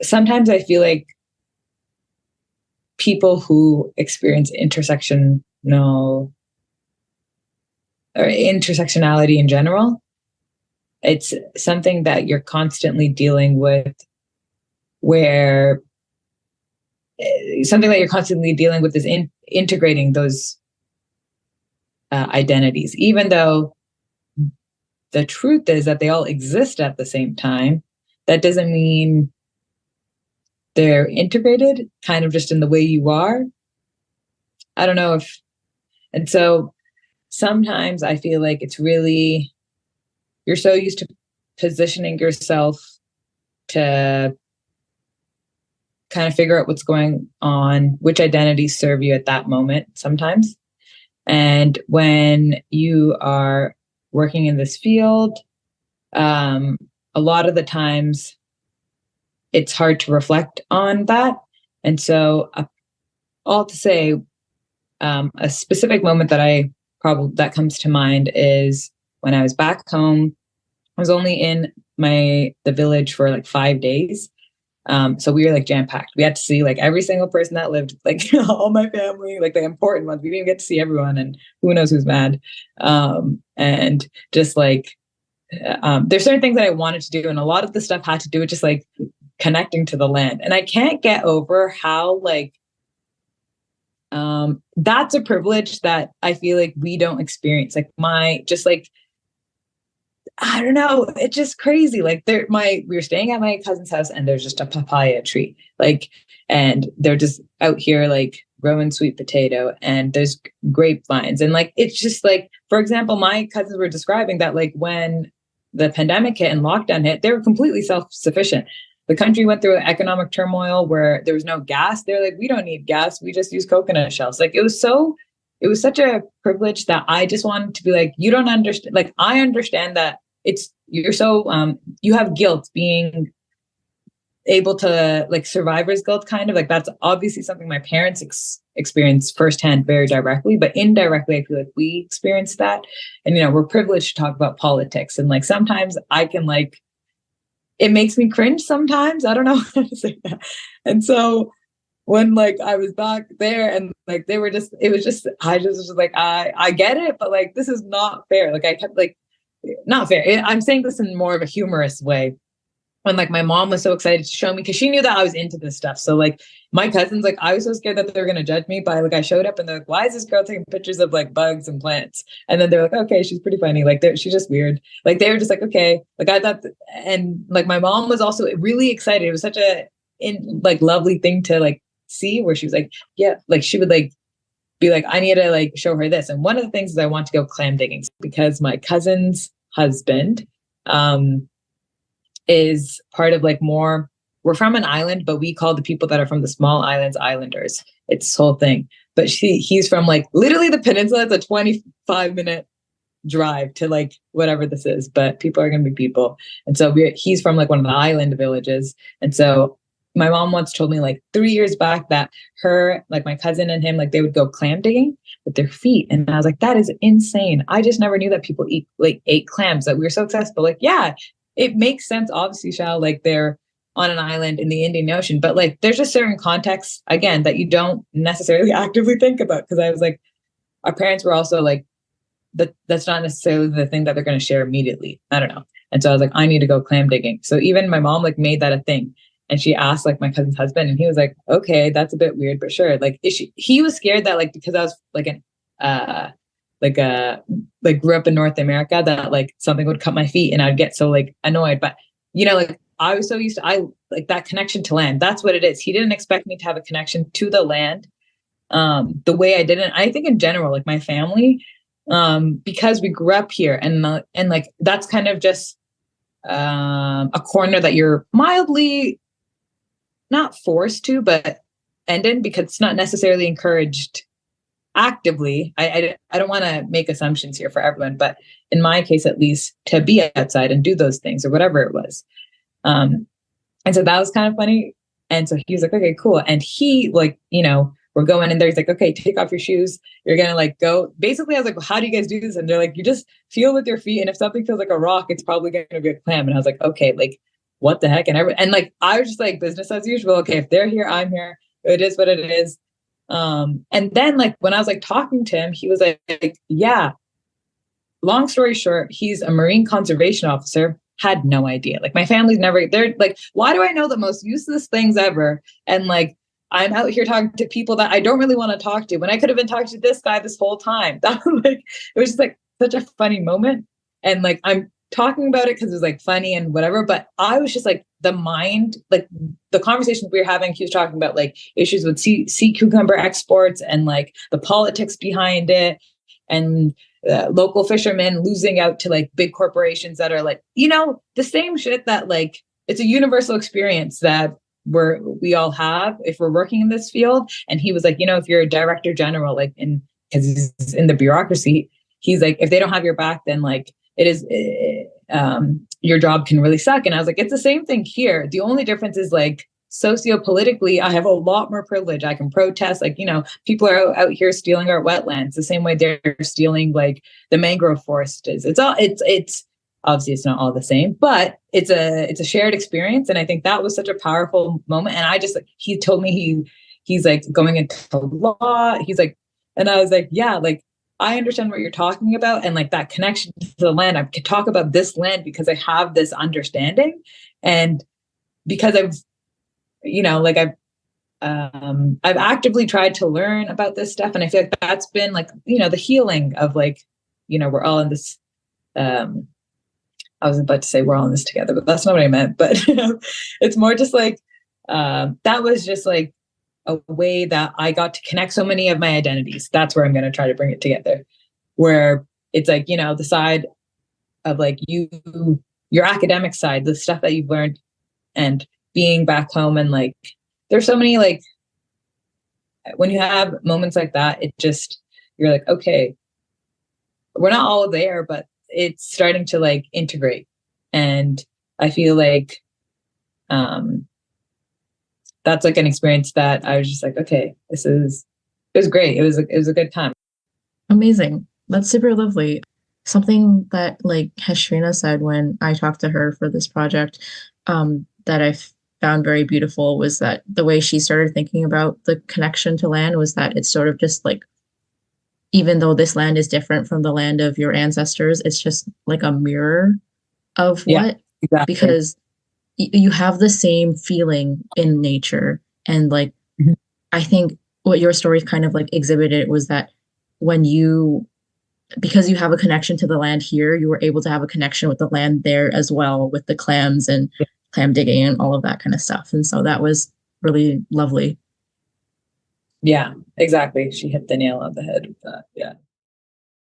sometimes I feel like people who experience intersectionality in general, it's something that you're constantly dealing with, is integrating those identities, even though the truth is that they all exist at the same time. That doesn't mean they're integrated, kind of just in the way you are. I don't know and so sometimes I feel like it's really, you're so used to positioning yourself to kind of figure out what's going on, which identities serve you at that moment sometimes. And when you are working in this field, a lot of the times it's hard to reflect on that. And so all to say, a specific moment that comes to mind is when I was back home. I was only in the village for like 5 days. So we were like jam packed. We had to see like every single person that lived, like all my family, like the important ones. We didn't get to see everyone, and who knows who's mad. And just like, there's certain things that I wanted to do, and a lot of the stuff had to do with just like connecting to the land. And I can't get over how like, that's a privilege that I feel like we don't experience. Like I don't know, it's just crazy. Like we were staying at my cousin's house, and there's just a papaya tree, like, and they're just out here like growing sweet potato, and there's grapevines, and like, it's just like, for example, my cousins were describing that like when the pandemic hit and lockdown hit, they were completely self-sufficient. The country went through an economic turmoil where there was no gas. They're like, we don't need gas. We just use coconut shells. Like, it was such a privilege that I just wanted to be like, you don't understand. Like, I understand that you're so, you have guilt being able to, like, survivor's guilt, kind of like, that's obviously something my parents experienced firsthand very directly, but indirectly, I feel like we experienced that. And, we're privileged to talk about politics. And like, sometimes I can like, it makes me cringe sometimes. I don't know how to say that. And so when like I was back there, and like I just was like, I get it, but like, this is not fair. Like, I kept like, not fair. I'm saying this in more of a humorous way. When like my mom was so excited to show me, because she knew that I was into this stuff. So like my cousins, like I was so scared that they were going to judge me, but like I showed up and they're like, why is this girl taking pictures of like bugs and plants? And then they're like, okay, she's pretty funny. Like she's just weird. Like they were just like, okay. Like I thought, and like my mom was also really excited. It was such lovely thing to like see, where she was like, yeah, like she would like be like, I need to like show her this. And one of the things is I want to go clam digging, because my cousin's husband, is part of like we're from an island, but we call the people that are from the small islands islanders. It's this whole thing. But he's from like literally the peninsula. It's a 25-minute drive to like whatever this is, but people are going to be people. And so he's from like one of the island villages. And so my mom once told me like 3 years back that like my cousin and him, like they would go clam digging with their feet. And I was like, that is insane. I just never knew that people ate clams, that we were so accessible. Like, yeah, it makes sense, obviously, Shal, like they're on an island in the Indian Ocean, but like there's just certain contexts, again, that you don't necessarily actively think about. Because I was like, our parents were also like, that's not necessarily the thing that they're going to share immediately. I don't know. And so I was like, I need to go clam digging. So even my mom like made that a thing. And she asked like my cousin's husband, and he was like, okay, that's a bit weird, but sure. Like, he was scared that like, because I was like grew up in North America, that like something would cut my feet and I'd get so like annoyed. But like I was so used to, I like that connection to land. That's what it is. He didn't expect me to have a connection to the land the way I didn't. I think in general, like my family, because we grew up here, and like that's kind of just a corner that you're mildly not forced to, but end in, because it's not necessarily encouraged actively. I don't want to make assumptions here for everyone, but in my case, at least, to be outside and do those things or whatever it was. And so that was kind of funny. And so he was like, okay, cool. And he like, we're going in there. He's like, okay, take off your shoes. You're going to like go. Basically, I was like, well, how do you guys do this? And they're like, you just feel with your feet. And if something feels like a rock, it's probably going to be a clam. And I was like, okay, like what the heck? And like, I was just like, business as usual. Okay, if they're here, I'm here. It is what it is. And then like, when I was like talking to him, he was like, yeah, long story short, he's a marine conservation officer. Had no idea. Like, my family's never, they're like, why do I know the most useless things ever? And like, I'm out here talking to people that I don't really want to talk to when I could have been talking to this guy this whole time. That was like, it was just like such a funny moment. And like, I'm talking about it because it was like funny and whatever, but I was just like, like the conversations we were having, he was talking about like issues with sea cucumber exports and like the politics behind it, and local fishermen losing out to like big corporations that are like, the same shit that like, it's a universal experience that we all have if we're working in this field. And he was like, if you're a director general, like because he's in the bureaucracy, he's like, if they don't have your back, then like it is, your job can really suck. And I was like, it's the same thing here. The only difference is like, sociopolitically, I have a lot more privilege. I can protest. Like, people are out here stealing our wetlands the same way they're stealing like the mangrove forest is. It's obviously it's not all the same, but it's a shared experience. And I think that was such a powerful moment. And I just, like, he told me he's like going into law. He's like, and I was like, yeah, like, I understand what you're talking about. And like that connection to the land, I could talk about this land because I have this understanding. And because like I've actively tried to learn about this stuff. And I feel like that's been like, the healing of like, we're all in this, I was about to say we're all in this together, but that's not what I meant. But it's more just like, that was just like a way that I got to connect so many of my identities. That's where I'm going to try to bring it together, where it's like, the side of like your academic side, the stuff that you've learned, and being back home. And like, there's so many, like, when you have moments like that, it just, you're like, okay, we're not all there, but it's starting to like integrate. And I feel like, that's like an experience that I was just like, okay, it was great. It was a good time. Amazing. That's super lovely. Something that like Hashrina said when I talked to her for this project, that I found very beautiful was that the way she started thinking about the connection to land was that it's sort of just like, even though this land is different from the land of your ancestors, it's just like a mirror of Yeah, what, exactly. because you have the same feeling in nature. And like, Mhm. I think what your story kind of like exhibited was that when because you have a connection to the land here, you were able to have a connection with the land there as well, with the clams and clam digging and all of that kind of stuff. And so that was really lovely. Yeah, exactly. She hit the nail on the head with that. Yeah.